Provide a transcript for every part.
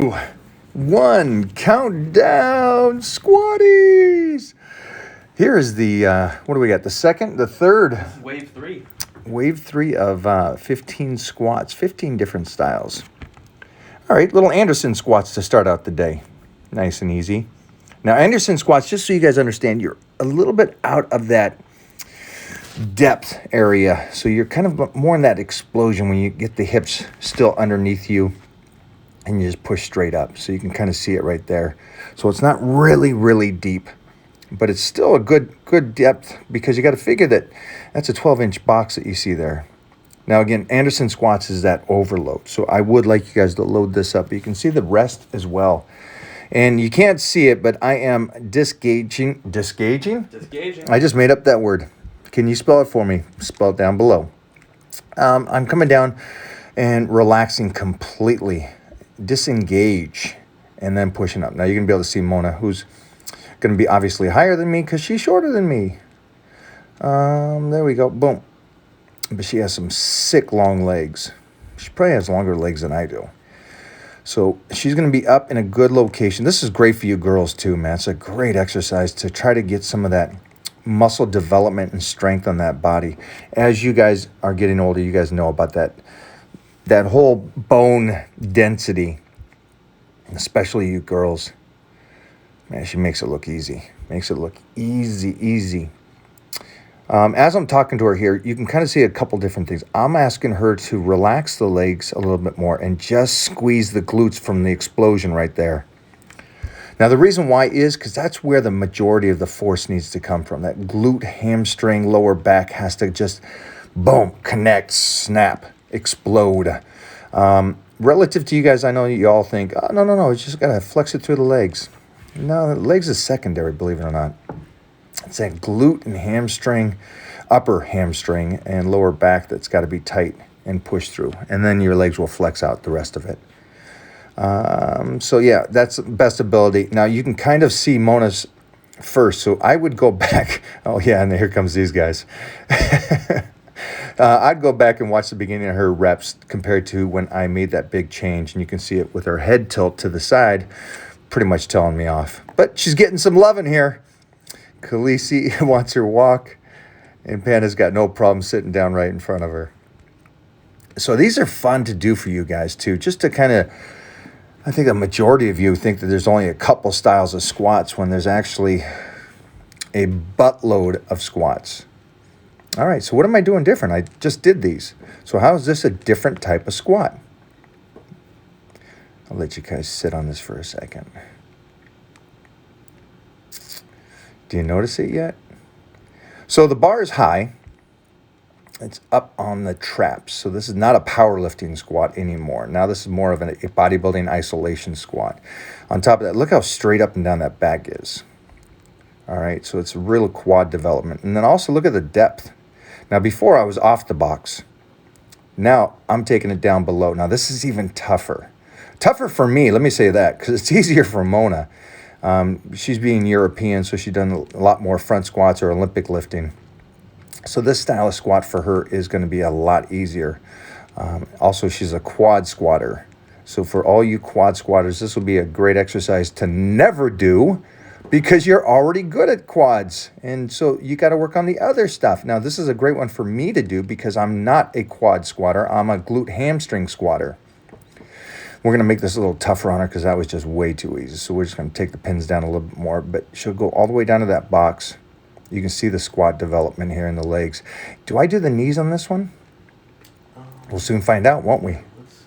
1 countdown squatties. Here is the what do we got? The third wave 3 of 15 squats, 15 different styles. All right, little Anderson squats to start out the day. Nice and easy. Now, Anderson squats, just so you guys understand, you're a little bit out of that depth area. So you're kind of more in that explosion when you get the hips still underneath you and you just push straight up. So you can kind of see it right there. So it's not really deep, but it's still a good depth, because you got to figure that that's a 12-inch box that you see there. Now, again, Anderson squats is that overload. So I would like you guys to load this up. You can see the rest as well. And you can't see it, but I am disgaging. Disgaging? I just made up that word. Can you spell it for me? Spell it down below. I'm coming down and relaxing completely. Disengage. And then pushing up. Now you're going to be able to see Mona, who's going to be obviously higher than me because she's shorter than me. There we go. Boom. But she has some sick long legs. She probably has longer legs than I do. So she's going to be up in a good location. This is great for you girls too, man. It's a great exercise to try to get some of that muscle development and strength on that body. As you guys are getting older, you guys know about that whole bone density, especially you girls. Man, she makes it look easy. Makes it look easy. As I'm talking to her here, you can kind of see a couple different things. I'm asking her to relax the legs a little bit more and just squeeze the glutes from the explosion right there. Now, the reason why is because that's where the majority of the force needs to come from. That glute, hamstring, lower back has to just, boom, connect, snap, explode. Relative to you guys, I know you all think, oh, no, it's just got to flex it through the legs. No, the legs is secondary, believe it or not. It's that glute and hamstring, upper hamstring and lower back that's got to be tight and pushed through. And then your legs will flex out the rest of it. So yeah, that's the best ability. Now you can kind of see Mona's first. So I would go back. Oh yeah, and here comes these guys. I'd go back and watch the beginning of her reps compared to when I made that big change. And you can see it with her head tilt to the side, pretty much telling me off. But she's getting some love in here. Khaleesi wants her walk, and Panda's got no problem sitting down right in front of her. So these are fun to do for you guys too, just to kind of, I think a majority of you think that there's only a couple styles of squats when there's actually a buttload of squats. All right, so what am I doing different? I just did these. So how is this a different type of squat? I'll let you guys sit on this for a second. Do you notice it yet? So the bar is high. It's up on the traps. So this is not a powerlifting squat anymore. Now this is more of a bodybuilding isolation squat. On top of that, look how straight up and down that back is. All right, so it's real quad development. And then also look at the depth. Now before I was off the box. Now I'm taking it down below. Now this is even tougher. Tougher for me, let me say that, because it's easier for Mona. She's being European, so she's done a lot more front squats or Olympic lifting. So this style of squat for her is going to be a lot easier. Also, she's a quad squatter. So for all you quad squatters, this will be a great exercise to never do, because you're already good at quads. And so you got to work on the other stuff. Now, this is a great one for me to do because I'm not a quad squatter. I'm a glute hamstring squatter. We're going to make this a little tougher on her because that was just way too easy. So we're just going to take the pins down a little bit more. But she'll go all the way down to that box. You can see the squat development here in the legs. Do I do the knees on this one? We'll soon find out, won't we?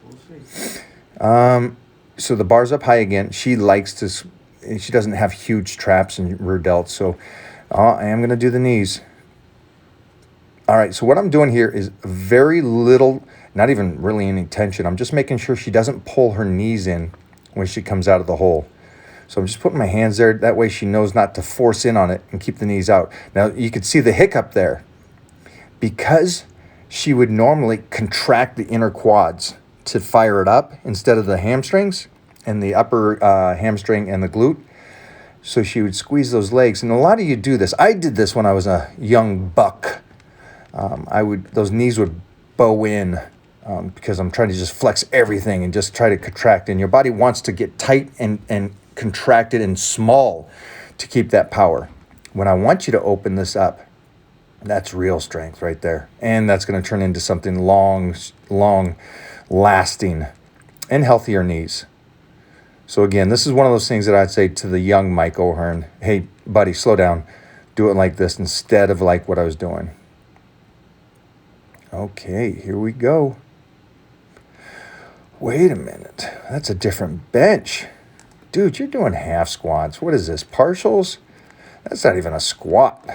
We'll see. So the bar's up high again. She likes to, she doesn't have huge traps and rear delts. So I am going to do the knees. All right, so what I'm doing here is very little, not even really any tension. I'm just making sure she doesn't pull her knees in when she comes out of the hole. So I'm just putting my hands there. That way she knows not to force in on it and keep the knees out. Now, you can see the hiccup there. Because she would normally contract the inner quads to fire it up instead of the hamstrings and the upper hamstring and the glute. So she would squeeze those legs. And a lot of you do this. I did this when I was a young buck. Those knees would bow in because I'm trying to just flex everything and just try to contract. And your body wants to get tight and contracted and small to keep that power. When I want you to open this up, that's real strength right there. And that's going to turn into something long lasting and healthier knees. So again, this is one of those things that I'd say to the young Mike O'Hearn, hey, buddy, slow down. Do it like this instead of like what I was doing. Okay, here we go. Wait a minute. That's a different bench. Dude, you're doing half squats. What is this, partials? That's not even a squat.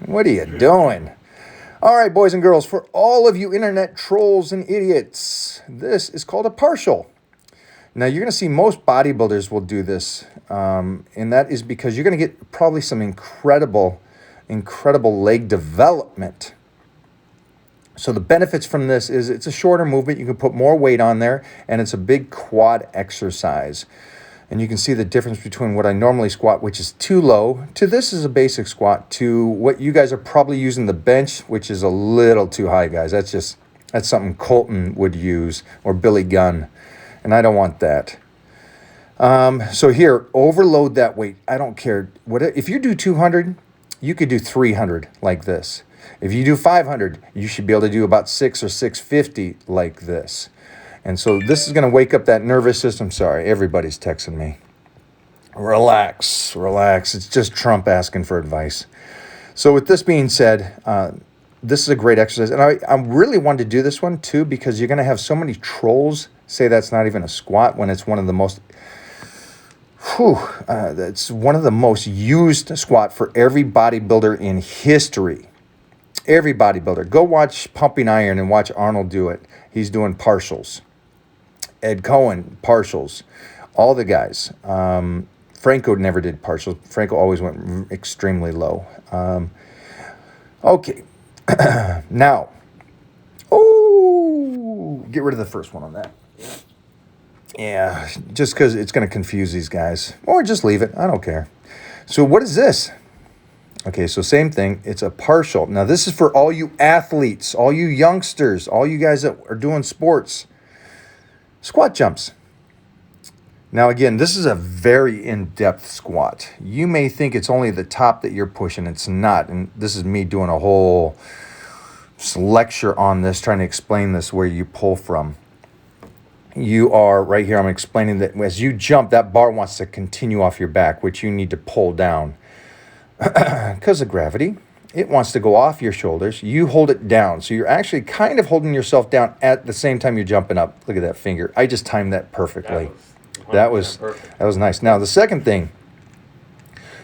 What are you doing? All right, boys and girls, for all of you internet trolls and idiots, this is called a partial. Now, you're going to see most bodybuilders will do this, and that is because you're going to get probably some incredible leg development. So the benefits from this is it's a shorter movement. You can put more weight on there, and it's a big quad exercise. And you can see the difference between what I normally squat, which is too low, to this is a basic squat, to what you guys are probably using the bench, which is a little too high, guys. That's something Colton would use, or Billy Gunn. And I don't want that. So here, overload that weight. I don't care. If you do 200, you could do 300 like this. If you do 500, you should be able to do about 6 or 650 like this. And so this is going to wake up that nervous system. Sorry, everybody's texting me. Relax. It's just Trump asking for advice. So with this being said, this is a great exercise. And I really wanted to do this one too, because you're going to have so many trolls say that's not even a squat when it's one of the most, that's one of the most used squat for every bodybuilder in history. Every bodybuilder. Go watch Pumping Iron and watch Arnold do it. He's doing partials. Ed Cohen, partials. All the guys. Franco never did partials. Franco always went extremely low. Okay. Now. Oh, get rid of the first one on that. Yeah, just because it's going to confuse these guys. Or just leave it. I don't care. So what is this? Okay, so same thing. It's a partial. Now, this is for all you athletes, all you youngsters, all you guys that are doing sports. Squat jumps. Now, again, this is a very in-depth squat. You may think it's only the top that you're pushing. It's not. And this is me doing a whole lecture on this, trying to explain this, where you pull from. You are right here. I'm explaining that as you jump, that bar wants to continue off your back, which you need to pull down. Because of gravity, it wants to go off your shoulders. You hold it down. So you're actually kind of holding yourself down at the same time you're jumping up. Look at that finger. I just timed that perfectly. That was nice. Now, the second thing,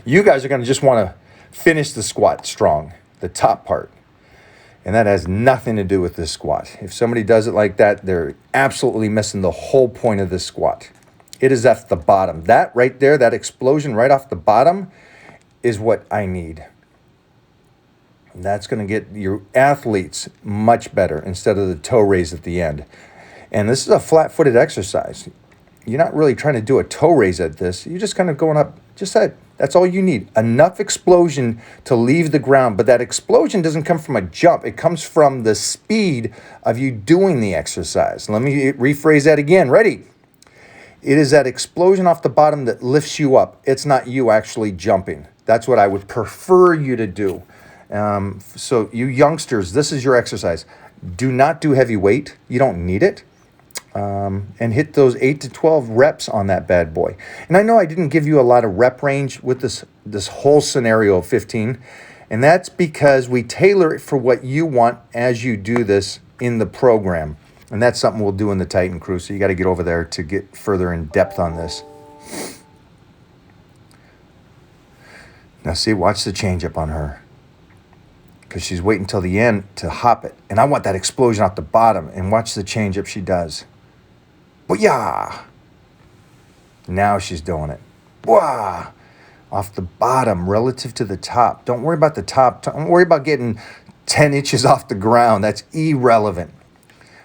you guys are going to just want to finish the squat strong, the top part. And that has nothing to do with this squat. If somebody does it like that, they're absolutely missing the whole point of this squat. It is at the bottom. That right there, that explosion right off the bottom, is what I need. And that's going to get your athletes much better instead of the toe raise at the end. And this is a flat-footed exercise. You're not really trying to do a toe raise at this. You're just kind of going up just that. That's all you need. Enough explosion to leave the ground. But that explosion doesn't come from a jump. It comes from the speed of you doing the exercise. Let me rephrase that again. Ready? It is that explosion off the bottom that lifts you up. It's not you actually jumping. That's what I would prefer you to do. So you youngsters, this is your exercise. Do not do heavy weight. You don't need it. And hit those 8 to 12 reps on that bad boy. And I know I didn't give you a lot of rep range with this whole scenario of 15. And that's because we tailor it for what you want as you do this in the program. And that's something we'll do in the Titan Crew. So you got to get over there to get further in depth on this. Now see, watch the change up on her. Because she's waiting till the end to hop it. And I want that explosion off the bottom. And watch the change up she does. Booyah! Now she's doing it. Wah! Off the bottom relative to the top. Don't worry about the top. Don't worry about getting 10 inches off the ground. That's irrelevant.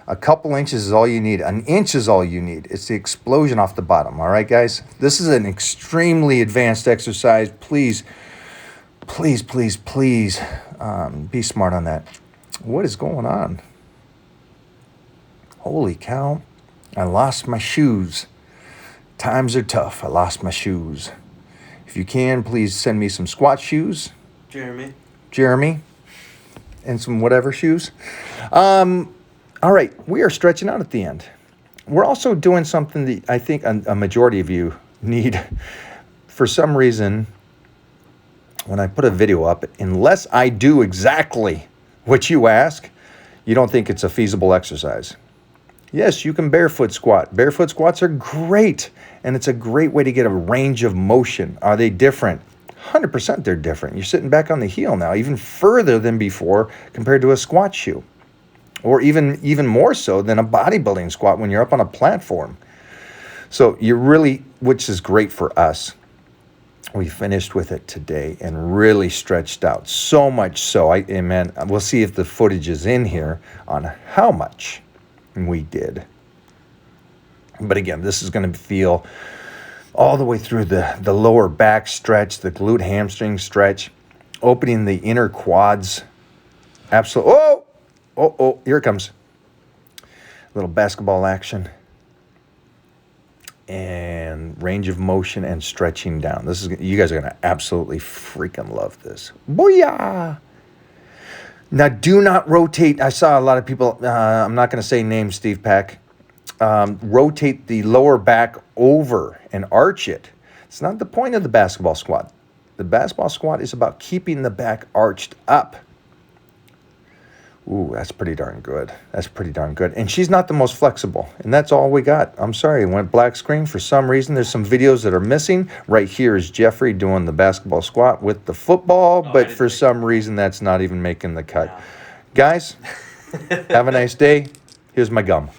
A couple inches is all you need. An inch is all you need. It's the explosion off the bottom. All right, guys? This is an extremely advanced exercise. Please, please, please, please be smart on that. What is going on? Holy cow. I lost my shoes. Times are tough. I lost my shoes. If you can, please send me some squat shoes. Jeremy. And some whatever shoes. All right. We are stretching out at the end. We're also doing something that I think a majority of you need. For some reason, when I put a video up, unless I do exactly what you ask, you don't think it's a feasible exercise. Yes, you can barefoot squat. Barefoot squats are great, and it's a great way to get a range of motion. Are they different? 100% they're different. You're sitting back on the heel now, even further than before compared to a squat shoe, or even more so than a bodybuilding squat when you're up on a platform. So you really, which is great for us. We finished with it today and really stretched out. So much so, man, we'll see if the footage is in here on how much we did. But again, this is going to feel all the way through the lower back stretch, the glute hamstring stretch, opening the inner quads. Absolutely. Oh, here it comes. A little basketball action. And range of motion and stretching down. You guys are going to absolutely freaking love this. Booyah! Now, do not rotate. I saw a lot of people, I'm not going to say names, Steve Pack, rotate the lower back over and arch it. It's not the point of the basketball squat. The basketball squat is about keeping the back arched up. Ooh, that's pretty darn good. That's pretty darn good. And she's not the most flexible. And that's all we got. I'm sorry, it went black screen. For some reason, there's some videos that are missing. Right here is Jeffrey doing the basketball squat with the football. But for some reason, that's not even making the cut. Yeah. Guys, have a nice day. Here's my gum.